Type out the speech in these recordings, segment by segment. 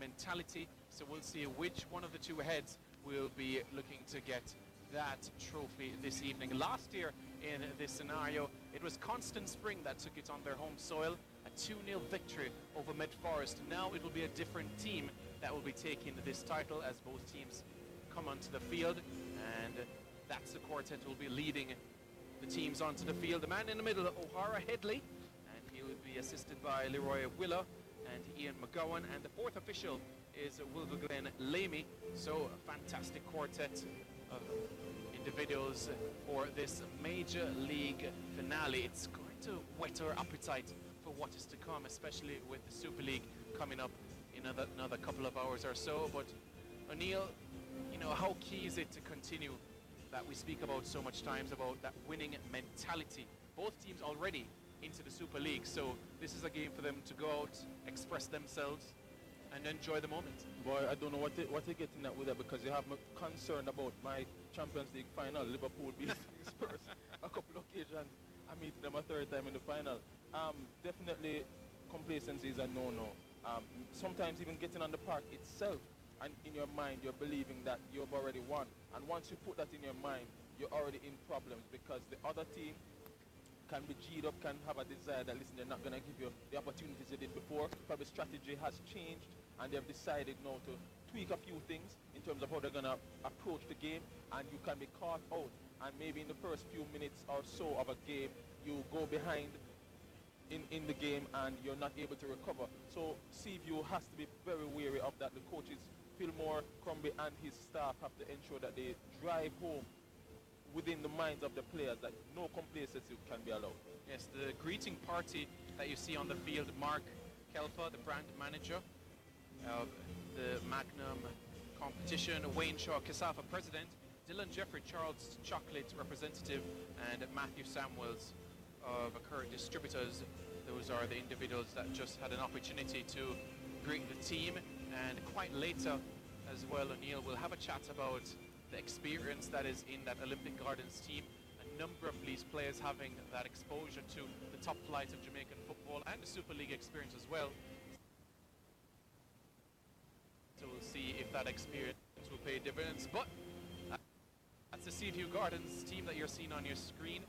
mentality. So we'll see which one of the two heads will be looking to get that trophy this evening. Last year in this scenario, it was Constant Spring that took it on their home soil, a 2-0 victory over Med Forest. Now it will be a different team that will be taking this title as both teams come onto the field, and that's the quartet who will be leading the teams onto the field. The man in the middle, O'Hara Headley, and he will be assisted by Leroy Willa and Ian McGowan, and the fourth official is Wilverglen Lamy. So a fantastic quartet of individuals for this major league finale. It's going to whet our appetite for what is to come, especially with the Super League coming up in another couple of hours or so. But O'Neill, you know, how key is it to continue that we speak about so much times, about that winning mentality? Both teams already into the Super League, so this is a game for them to go out, express themselves, and enjoy the moment. Boy, I don't know what you're getting at with that, because you have me concerned about my Champions League final, Liverpool beating Spurs a couple of occasions. I meet them a third time in the final. Definitely complacency is a no-no. Sometimes even getting on the park itself, and in your mind you're believing that you've already won, and once you put that in your mind, you're already in problems, because the other team can be G'd up, can have a desire that, listen, they're not going to give you the opportunities they did before. Probably strategy has changed, and they've decided now to tweak a few things in terms of how they're going to approach the game, and you can be caught out. And maybe in the first few minutes or so of a game, you go behind in the game and you're not able to recover. So Seview has to be very wary of that. The coaches, Fillmore, Crombie and his staff, have to ensure that they drive home within the minds of the players that no complacency can be allowed. Yes, the greeting party that you see on the field, Mark Kelfa, the brand manager of the Magnum competition, Wayne Shaw Kasafa, president, Dylan Jeffrey Charles Chocolate, representative, and Matthew Samuels of Current Distributors. Those are the individuals that just had an opportunity to greet the team. And quite later as well, O'Neill will have a chat about the experience that is in that Olympic Gardens team. A number of these players having that exposure to the top flight of Jamaican football and the Super League experience as well. So we'll see if that experience will pay dividends. But that's the Seview Gardens team that you're seeing on your screen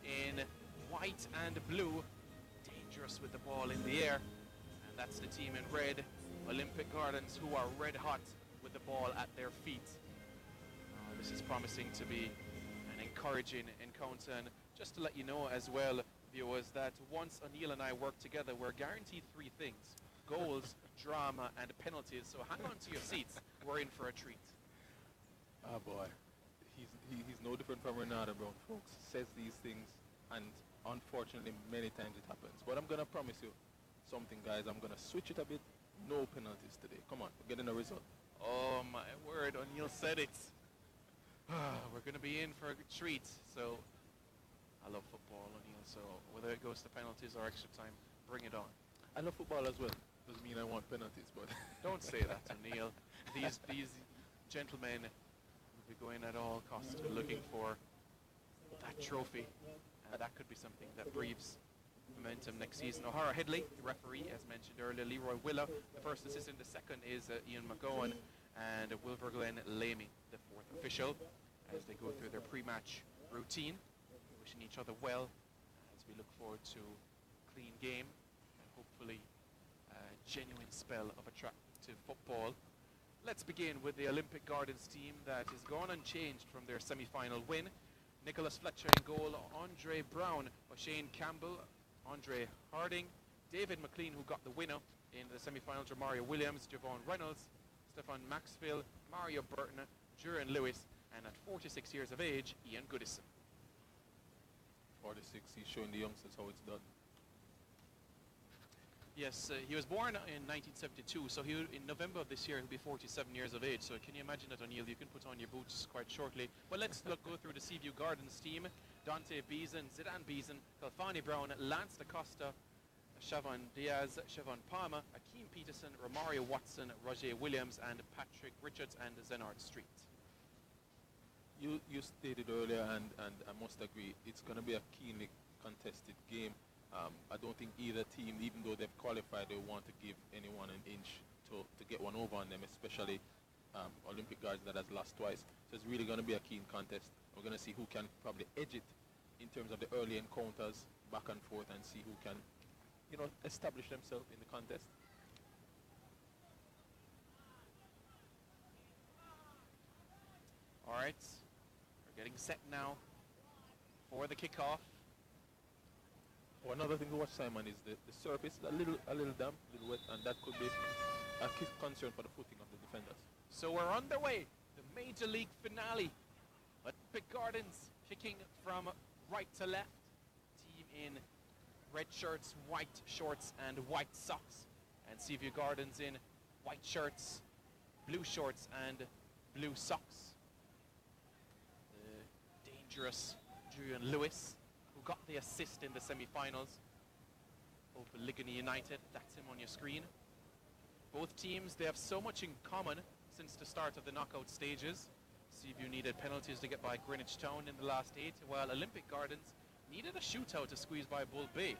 in white and blue, dangerous with the ball in the air. And that's the team in red, Olympic Gardens, who are red hot with the ball at their feet. This is promising to be an encouraging encounter. And just to let you know as well, viewers, that once O'Neill and I work together, we're guaranteed three things: goals, drama, and penalties. So hang on to your seats. We're in for a treat. Oh boy, he's no different from Renata Brown, folks. Says these things, and unfortunately many times it happens. But I'm gonna promise you something, guys. I'm gonna switch it a bit. No penalties today. Come on, we're getting a result. Oh my word, O'Neill said it. We're going to be in for a good treat. So I love football, O'Neill, so whether it goes to penalties or extra time, bring it on. I love football as well. Doesn't mean I want penalties, but don't say that, O'Neill. These gentlemen will be going at all costs looking for that trophy, and that could be something that breathes momentum next season. O'Hara Headley, the referee, as mentioned earlier, Leroy Willa, the first assistant, the second is Ian McGowan, and Wilverglen Lamy, the fourth official, as they go through their pre-match routine, wishing each other well as we look forward to a clean game and hopefully a genuine spell of attractive football. Let's begin with the Olympic Gardens team that has gone unchanged from their semi-final win. Nicholas Fletcher in goal, Andre Brown, O'Shane Campbell, Andre Harding, David McLean, who got the winner in the semi-final, Mario Williams, Javon Reynolds, Stefan Maxfield, Mario Burton, Juran Lewis, and at 46 years of age, Ian Goodison. 46, he's showing the youngsters how it's done. Yes, he was born in 1972, so in November of this year he'll be 47 years of age. So can you imagine it, O'Neill? You can put on your boots quite shortly. Well, let's go through the Seview Gardens team. Dante Beeson, Zidane Beeson, Kalfani Brown, Lance DaCosta, Siobhan Diaz, Siobhan Palmer, Akeem Peterson, Romario Watson, Roger Williams, and Patrick Richards, and Zenard Street. You stated earlier, and I must agree, it's going to be a keenly contested game. I don't think either team, even though they've qualified, they want to give anyone an inch to get one one over on them, especially Olympic guards that has lost twice. So it's really going to be a keen contest. We're going to see who can probably edge it in terms of the early encounters, back and forth, and see who can, establish themselves in the contest. All right, we're getting set now for the kickoff. Oh, another thing to watch, Simon, is the surface a little damp, a little wet, and that could be a concern for the footing of the defenders. So we're underway, the Major League finale. Olympic Gardens kicking from right to left. Team in red shirts, white shorts, and white socks. And Seview Gardens in white shirts, blue shorts, and blue socks. The dangerous Julian Lewis, who got the assist in the semi-finals over Ligony United. That's him on your screen. Both teams, they have so much in common since the start of the knockout stages. Seview needed penalties to get by Greenwich Town in the last 8, while Olympic Gardens needed a shootout to squeeze by Bull Bay.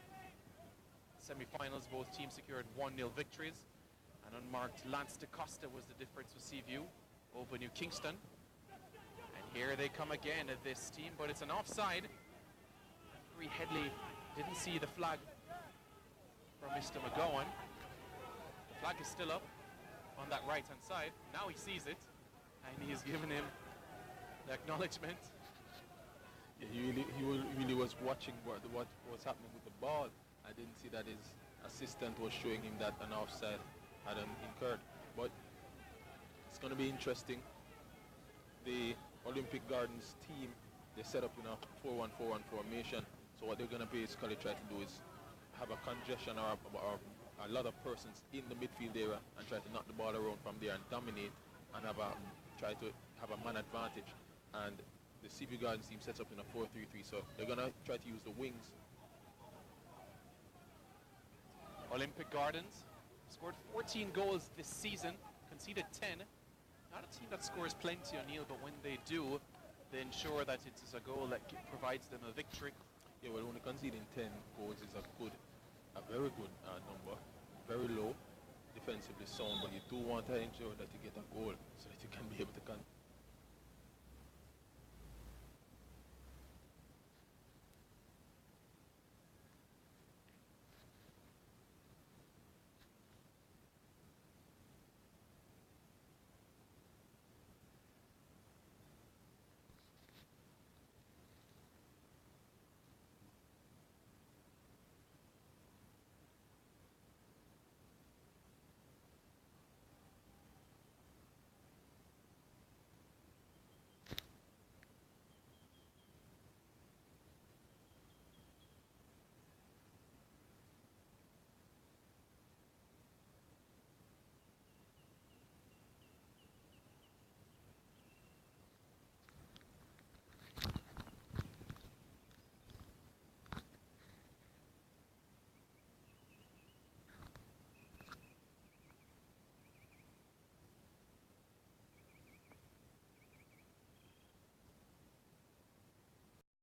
Semi-finals, both teams secured 1-0 victories. An unmarked Lance DeCosta was the difference for Seview over New Kingston. And here they come again at this team, but it's an offside. Referee Headley didn't see the flag from Mr. McGowan. The flag is still up on that right-hand side. Now he sees it, and he's given him the acknowledgement. Yeah, he really was watching what was happening with the ball. I didn't see that his assistant was showing him that an offside had incurred. But it's going to be interesting. The Olympic Gardens team, they set up in a 4-1-4-1 formation. So what they're going to basically try to do is have a congestion or a lot of persons in the midfield area and try to knock the ball around from there and dominate and try to have a man advantage. And the Seview Gardens team sets up in a 4-3-3, so they're going to try to use the wings. Olympic Gardens scored 14 goals this season, conceded 10. Not a team that scores plenty, O'Neill, but when they do, they ensure that it is a goal that provides them a victory. Yeah, well, only conceding 10 goals is a very good number. Very low, defensively sound, but you do want to ensure that you get a goal so that you can be able to